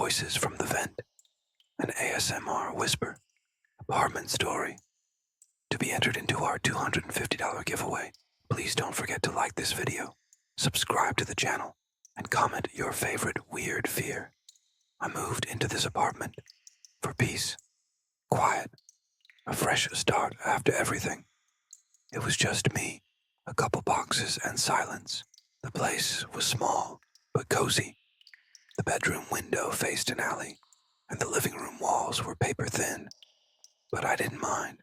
Voices from the Vent, an ASMR whisper apartment story. To be entered into our $250 giveaway, please don't forget to like this video, subscribe to the channel, and comment your favorite weird fear. I moved into this apartment for peace, quiet, a fresh start after everything. It was just me, a couple boxes, and silence. The place was small, but cozy. The bedroom window faced an alley, and the living room walls were paper thin. But I didn't mind.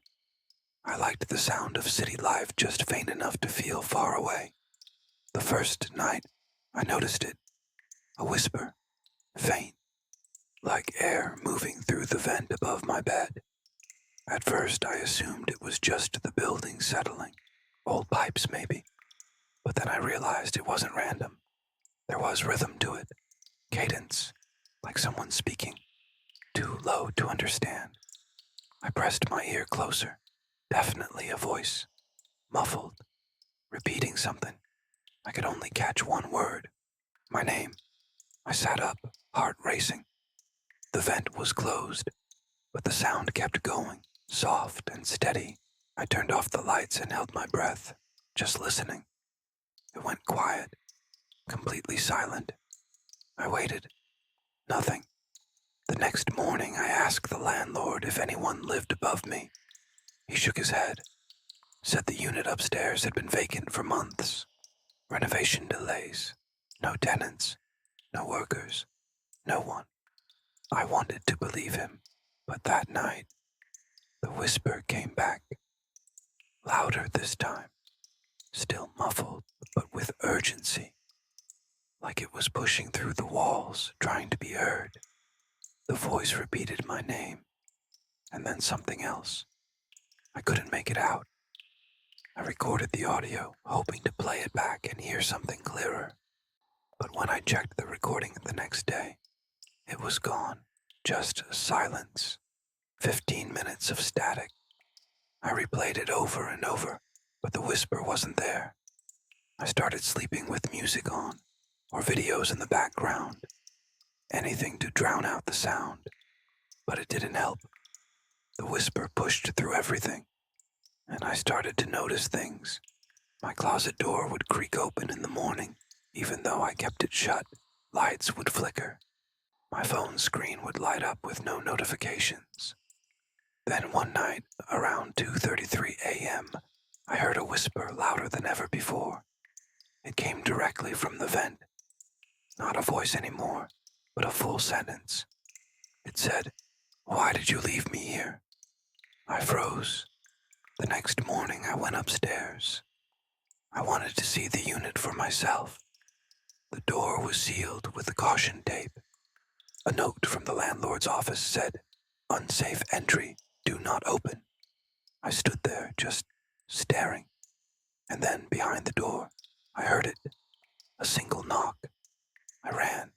I liked the sound of city life just faint enough to feel far away. The first night, I noticed it. A whisper, faint, like air moving through the vent above my bed. At first, I assumed it was just the building settling, old pipes maybe. But then I realized it wasn't random. There was rhythm to it, cadence, like someone speaking, too low to understand. I pressed my ear closer. Definitely a voice, muffled, repeating something. I could only catch one word, my name. I sat up, heart racing. The vent was closed, but the sound kept going, soft and steady. I turned off the lights and held my breath, just listening. It went quiet, completely silent. I waited. Nothing. The next morning, I asked the landlord if anyone lived above me. He shook his head, said the unit upstairs had been vacant for months. Renovation delays. No tenants. No workers. No one. I wanted to believe him, but that night, the whisper came back. Louder this time. Still muffled, but with urgency. Like it was pushing through the walls, trying to be heard. The voice repeated my name, and then something else. I couldn't make it out. I recorded the audio, hoping to play it back and hear something clearer. But when I checked the recording the next day, it was gone. Just silence. 15 minutes of static. I replayed it over and over, but the whisper wasn't there. I started sleeping with music on, or videos in the background. Anything to drown out the sound. But it didn't help. The whisper pushed through everything, and I started to notice things. My closet door would creak open in the morning, even though I kept it shut. Lights would flicker. My phone screen would light up with no notifications. Then one night, around 2:33 a.m., I heard a whisper louder than ever before. It came directly from the vent. Not a voice anymore, but a full sentence. It said, "Why did you leave me here?" I froze. The next morning, I went upstairs. I wanted to see the unit for myself. The door was sealed with caution tape. A note from the landlord's office said, "Unsafe entry, do not open." I stood there, just staring. And then, behind the door, I heard it. A single knock. I ran.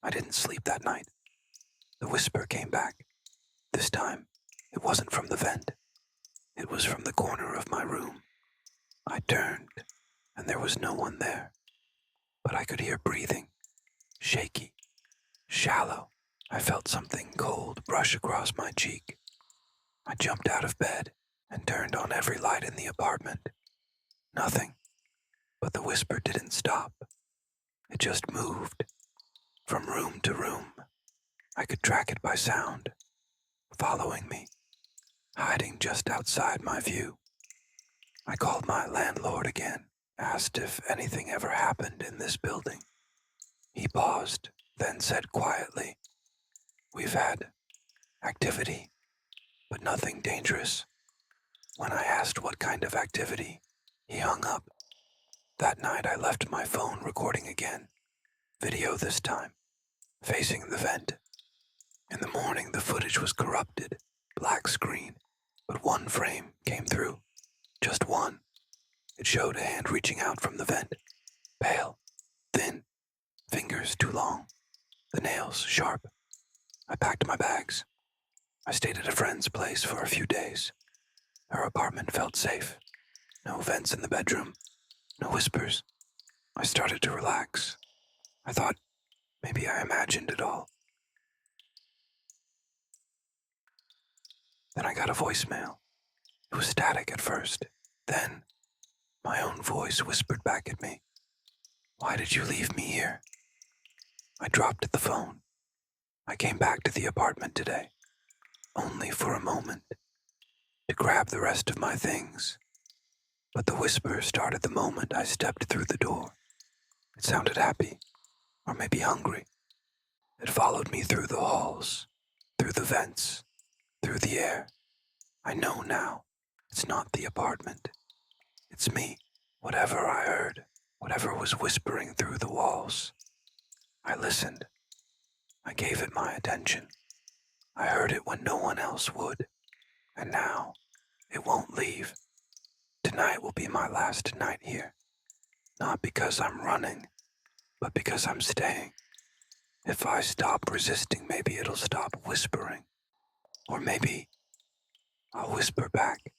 I didn't sleep that night. The whisper came back. This time, it wasn't from the vent. It was from the corner of my room. I turned, and there was no one there. But I could hear breathing. Shaky. Shallow. I felt something cold brush across my cheek. I jumped out of bed and turned on every light in the apartment. Nothing. But the whisper didn't stop. It just moved. From room to room. I could track it by sound. Following me. Hiding just outside my view. I called my landlord again. Asked if anything ever happened in this building. He paused, then said quietly, "We've had activity, but nothing dangerous." When I asked what kind of activity, he hung up. That night I left my phone recording again. Video this time, facing the vent. In the morning the footage was corrupted, black screen, but one frame came through. Just one. It showed a hand reaching out from the vent. Pale, thin, fingers too long, the nails sharp. I packed my bags. I stayed at a friend's place for a few days. Her apartment felt safe. No vents in the bedroom. No whispers. I started to relax. I thought maybe I imagined it all. Then I got a voicemail. It was static at first. Then, my own voice whispered back at me, "Why did you leave me here?" I dropped the phone. I came back to the apartment today, only for a moment, to grab the rest of my things. But the whisper started the moment I stepped through the door. It sounded happy, or maybe hungry. It followed me through the halls, through the vents, through the air. I know now, it's not the apartment. It's me. Whatever I heard, whatever was whispering through the walls. I listened. I gave it my attention. I heard it when no one else would. And now, it won't leave. Tonight will be my last night here. Not because I'm running, but because I'm staying. If I stop resisting, maybe it'll stop whispering. Or maybe I'll whisper back.